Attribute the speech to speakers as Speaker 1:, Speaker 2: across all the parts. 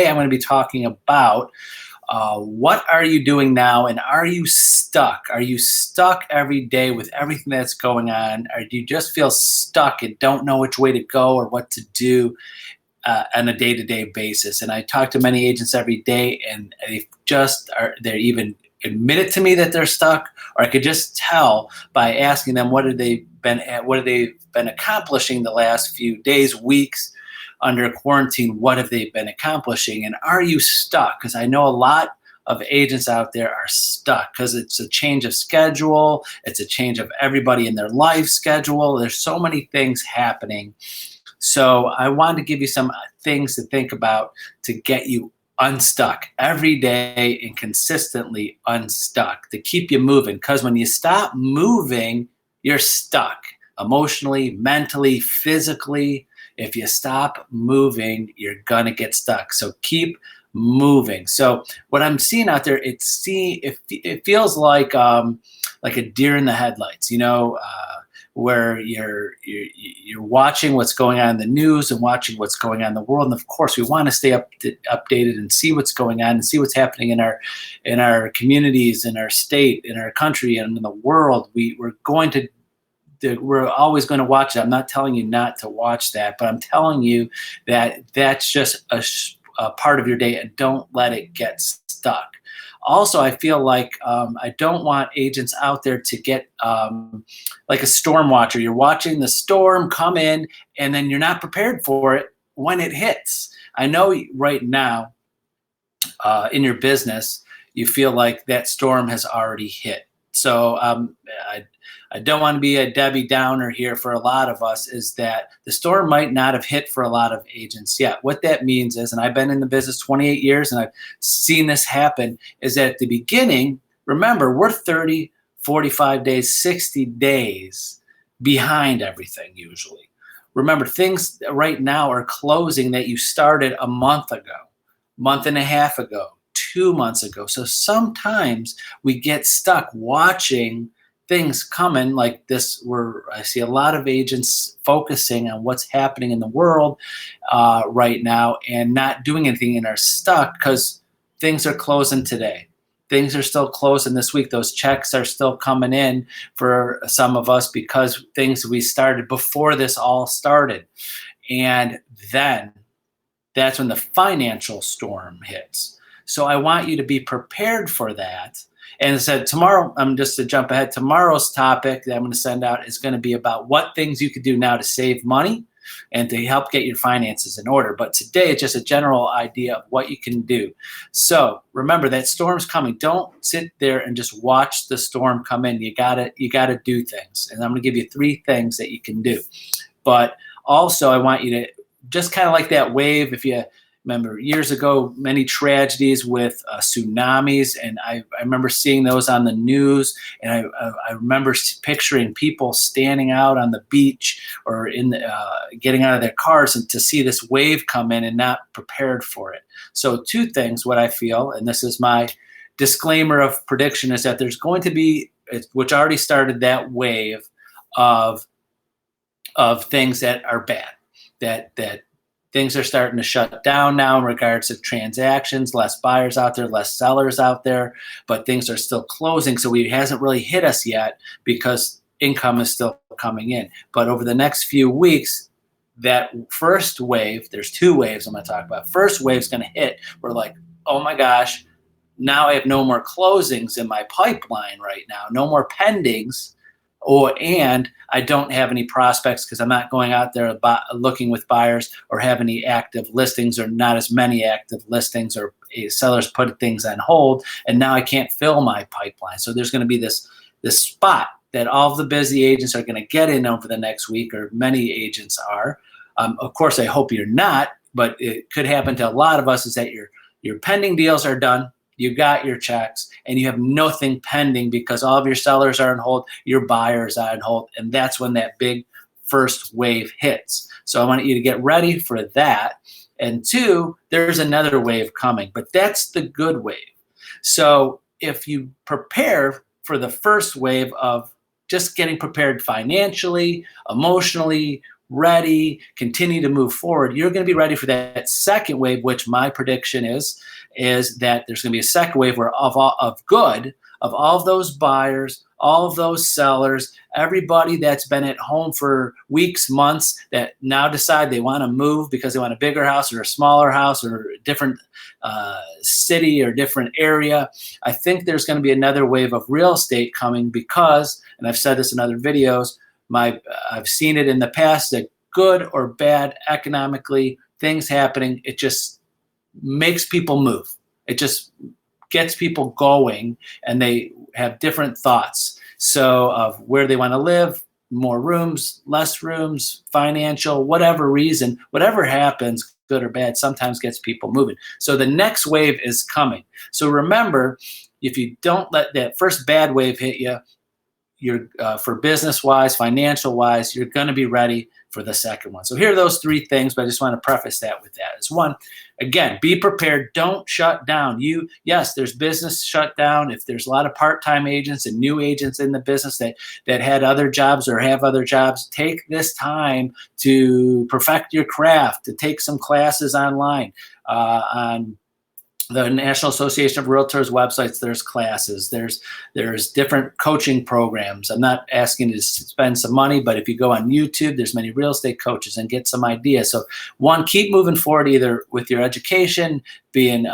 Speaker 1: I'm going to be talking about what are you doing now, and are you stuck? Are you stuck every day with everything that's going on? Or do you just feel stuck and don't know which way to go or what to do on a day-to-day basis? And I talk to many agents every day, and they're even admit it to me that they're stuck, or I could just tell by asking them what have they been accomplishing the last few days, weeks under quarantine. What have they been accomplishing, and are you stuck? Because I know a lot of agents out there are stuck because it's a change of schedule, it's a change of everybody in their life schedule. There's so many things happening. So I wanted to give you some things to think about to get you unstuck every day and consistently unstuck, to keep you moving. Because when you stop moving, you're stuck emotionally, mentally, physically. If you stop moving, you're going to get stuck. So keep moving. So what I'm seeing out there, it feels like a deer in the headlights, where you're watching what's going on in the news and watching what's going on in the world. And of course, we want to stay updated and see what's going on and see what's happening in our communities, in our state, in our country, and in the world. We're always going to watch it. I'm not telling you not to watch that, but I'm telling you that that's just a part of your day, and don't let it get stuck. Also, I feel like I don't want agents out there to get like a storm watcher. You're watching the storm come in, and then you're not prepared for it when it hits. I know right now in your business, you feel like that storm has already hit. So I don't want to be a Debbie Downer here for a lot of us, is that the storm might not have hit for a lot of agents yet. What that means is, and I've been in the business 28 years and I've seen this happen, is that at the beginning, remember, we're 30, 45 days, 60 days behind everything usually. Remember, things right now are closing that you started a month ago, month and a half ago, 2 months ago. So sometimes we get stuck watching things coming like this, where I see a lot of agents focusing on what's happening in the world right now and not doing anything, and are stuck because things are closing today. Things are still closing this week. Those checks are still coming in for some of us because things we started before this all started. And then that's when the financial storm hits. So I want you to be prepared for that. And I said tomorrow, just to jump ahead, tomorrow's topic that I'm going to send out is going to be about what things you could do now to save money and to help get your finances in order. But today, it's just a general idea of what you can do. So remember, that storm's coming. Don't sit there and just watch the storm come in. You gotta do things. And I'm going to give you 3 things that you can do. But also, I want you to just kind of like that wave. If you remember years ago, many tragedies with tsunamis, and I remember seeing those on the news, and I remember picturing people standing out on the beach or getting out of their cars and to see this wave come in and not prepared for it. So 2 things, what I feel, and this is my disclaimer of prediction, is that there's going to be, which already started, that wave of things that are bad, that things are starting to shut down now in regards to transactions, less buyers out there, less sellers out there, but things are still closing. So it hasn't really hit us yet because income is still coming in. But over the next few weeks, that first wave, there's 2 waves I'm going to talk about. First wave is going to hit. We're like, oh my gosh, now I have no more closings in my pipeline right now, no more pendings. And I don't have any prospects because I'm not going out there looking with buyers, or have any active listings, or not as many active listings, or sellers put things on hold, and now I can't fill my pipeline. So there's going to be this spot that all of the busy agents are going to get in over the next week, or many agents are. Of course, I hope you're not, but it could happen to a lot of us, is that your pending deals are done. You got your checks, and you have nothing pending because all of your sellers are on hold, your buyers are on hold, and that's when that big first wave hits. So I want you to get ready for that. And 2, there's another wave coming, but that's the good wave. So if you prepare for the first wave of just getting prepared financially, emotionally, ready, continue to move forward, you're going to be ready for that second wave, which my prediction is that there's going to be a second wave where of all of those buyers, all of those sellers, everybody that's been at home for weeks, months, that now decide they want to move because they want a bigger house or a smaller house or a different city or different area. I think there's going to be another wave of real estate coming because, and I've said this in other videos, I've seen it in the past that good or bad economically, things happening, it just makes people move. It just gets people going, and they have different thoughts. So of where they want to live, more rooms, less rooms, financial, whatever reason, whatever happens, good or bad, sometimes gets people moving. So the next wave is coming. So remember, if you don't let that first bad wave hit you, you're for business-wise, financial-wise, you're going to be ready for the second one. So here are those three things, but I just want to preface that with that. Is one, again, be prepared. Don't shut down. Yes, there's business shut down. If there's a lot of part-time agents and new agents in the business that had other jobs or have other jobs, take this time to perfect your craft, to take some classes online on the National Association of Realtors websites. There's classes, there's different coaching programs. I'm not asking you to spend some money, but if you go on YouTube, there's many real estate coaches and get some ideas. So one, keep moving forward either with your education, being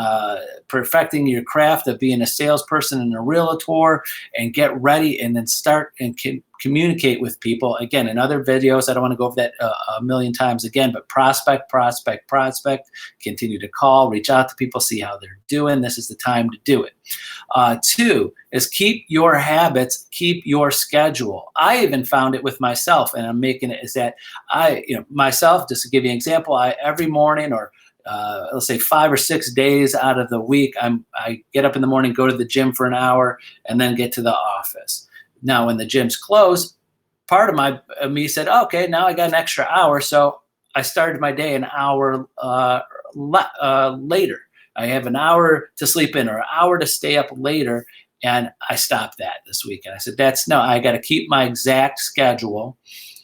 Speaker 1: perfecting your craft of being a salesperson and a realtor, and get ready and then start and communicate with people. Again, in other videos, I don't want to go over that a million times again, but prospect, continue to call, reach out to people, see how they're doing. This is the time to do it. Two is keep your habits, keep your schedule. I even found it with myself, and I'm making it is that myself, just to give you an example, every morning or let's say 5 or 6 days out of the week, I get up in the morning, go to the gym for an hour, and then get to the office. Now, when the gym's closed, part of me said, okay, now I got an extra hour, so I started my day an hour later. I have an hour to sleep in or an hour to stay up later, and I stopped that this weekend. I said, I got to keep my exact schedule.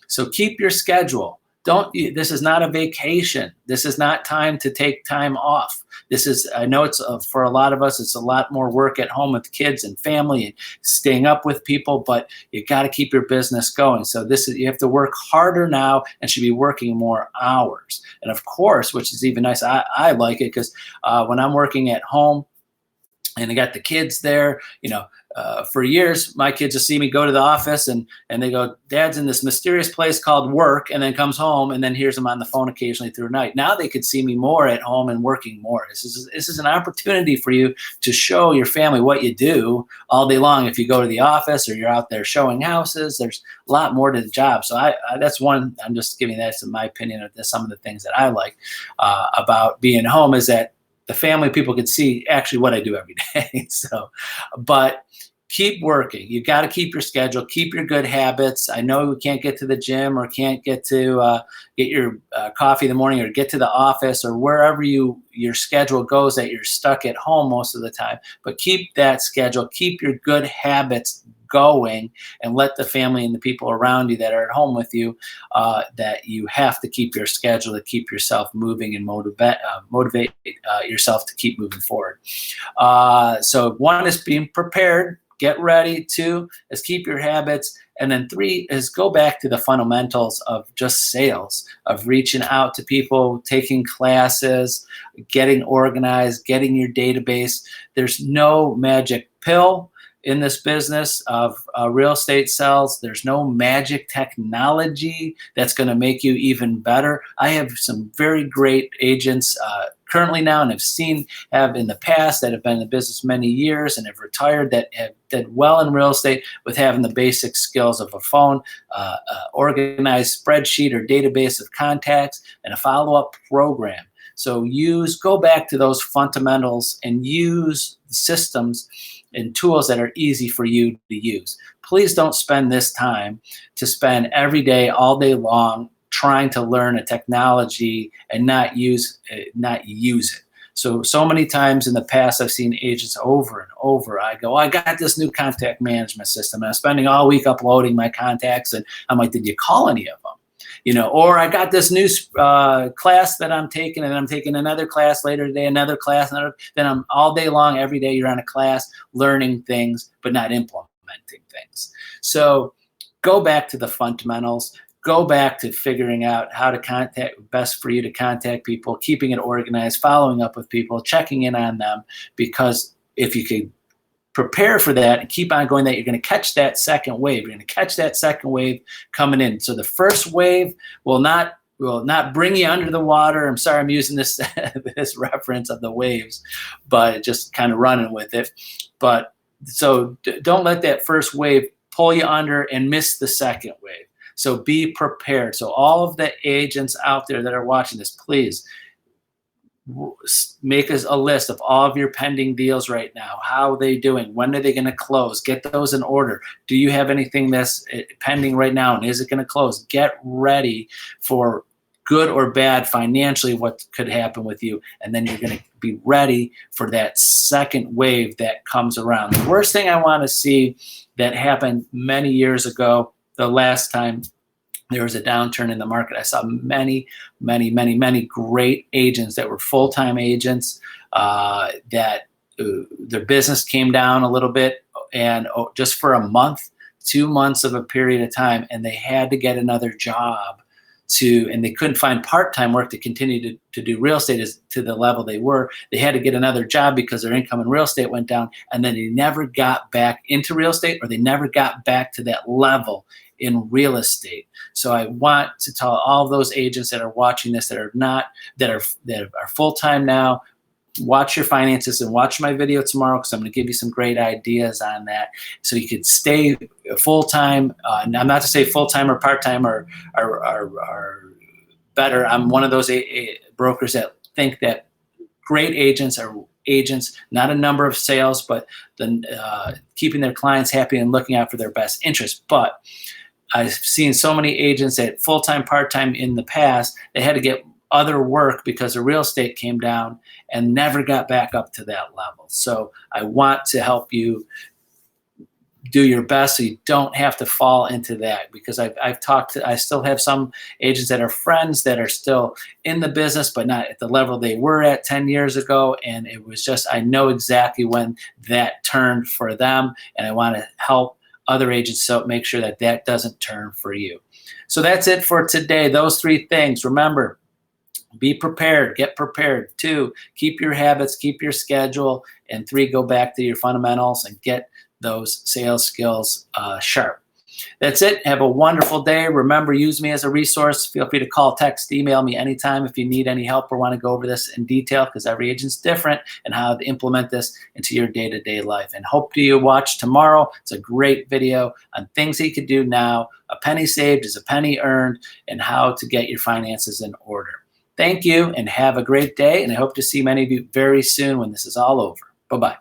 Speaker 1: So keep your schedule. This is not a vacation. This is not time to take time off. I know it's for a lot of us, it's a lot more work at home with kids and family and staying up with people, but you got to keep your business going. So you have to work harder now and should be working more hours. And of course, which is even nice, I like it because when I'm working at home and I got the kids there, for years, my kids just see me go to the office and they go, Dad's in this mysterious place called work, and then comes home and then hears them on the phone occasionally through the night. Now they could see me more at home and working more. This is an opportunity for you to show your family what you do all day long. If you go to the office or you're out there showing houses, there's a lot more to the job. So that's one, I'm just giving that as my opinion of some of the things that I like about being home is that the family people can see actually what I do every day. But keep working. You got to keep your schedule, keep your good habits. I know we can't get to the gym or can't get to get your coffee in the morning or get to the office or wherever your schedule goes that you're stuck at home most of the time. But keep that schedule, keep your good habits going, and let the family and the people around you that are at home with you that you have to keep your schedule to keep yourself moving and motivate yourself to keep moving forward. So one is being prepared, get ready. Two is keep your habits. And then three is go back to the fundamentals of just sales, of reaching out to people, taking classes, getting organized, getting your database. There's no magic pill in this business of real estate sales. There's no magic technology that's going to make you even better. I have some very great agents currently now, and have in the past that have been in the business many years and have retired that have did well in real estate with having the basic skills of a phone, organized spreadsheet or database of contacts, and a follow-up program. So go back to those fundamentals and use systems and tools that are easy for you to use. Please don't spend this time to spend every day, all day long, trying to learn a technology and not use it. So many times in the past, I've seen agents over and over. I go, I got this new contact management system, and I'm spending all week uploading my contacts, and I'm like, did you call any of them? Or I got this new class that I'm taking, and I'm taking another class later today, another class, then I'm all day long, every day you're on a class learning things, but not implementing things. So go back to the fundamentals. Go back to figuring out how to best for you to contact people, keeping it organized, following up with people, checking in on them, because if you could prepare for that and keep on going, that you're going to catch that second wave. You're going to catch that second wave coming in. So the first wave will not bring you under the water. I'm sorry I'm using this this reference of the waves, but just kind of running with it. But so don't let that first wave pull you under and miss the second wave. So be prepared. So all of the agents out there that are watching this, please make us a list of all of your pending deals right now. How are they doing? When are they going to close? Get those in order. Do you have anything that's pending right now, and is it going to close? Get ready for good or bad financially what could happen with you, and then you're going to be ready for that second wave that comes around. The worst thing I want to see that happened many years ago, the last time there was a downturn in the market, I saw many great agents that were full-time agents that their business came down a little bit, and just for a month, 2 months of a period of time, and they had to get another job and they couldn't find part-time work to continue to do real estate to the level they were. They had to get another job because their income in real estate went down, and then they never got back into real estate, or they never got back to that level in real estate. So I want to tell all those agents that are watching this that are full-time now, watch your finances and watch my video tomorrow, because I'm going to give you some great ideas on that so you could stay full-time. I'm not to say full-time or part-time are better. I'm one of those brokers that think that great agents are agents, not a number of sales, but keeping their clients happy and looking out for their best interest. But I've seen so many agents at full-time, part-time in the past, they had to get other work because the real estate came down and never got back up to that level. So I want to help you do your best so you don't have to fall into that, because I still have some agents that are friends that are still in the business, but not at the level they were at 10 years ago. And it was just, I know exactly when that turned for them, and I want to help other agents so make sure that that doesn't turn for you. So that's it for today. Those 3 things. Remember, be prepared, get prepared. 2, keep your habits, keep your schedule. And 3, go back to your fundamentals and get those sales skills sharp. That's it. Have a wonderful day. Remember, use me as a resource. Feel free to call, text, email me anytime if you need any help or want to go over this in detail, because every agent's different, and how to implement this into your day-to-day life. And hope you watch tomorrow. It's a great video on things that you can do now. A penny saved is a penny earned, and how to get your finances in order. Thank you, and have a great day. And I hope to see many of you very soon when this is all over. Bye-bye.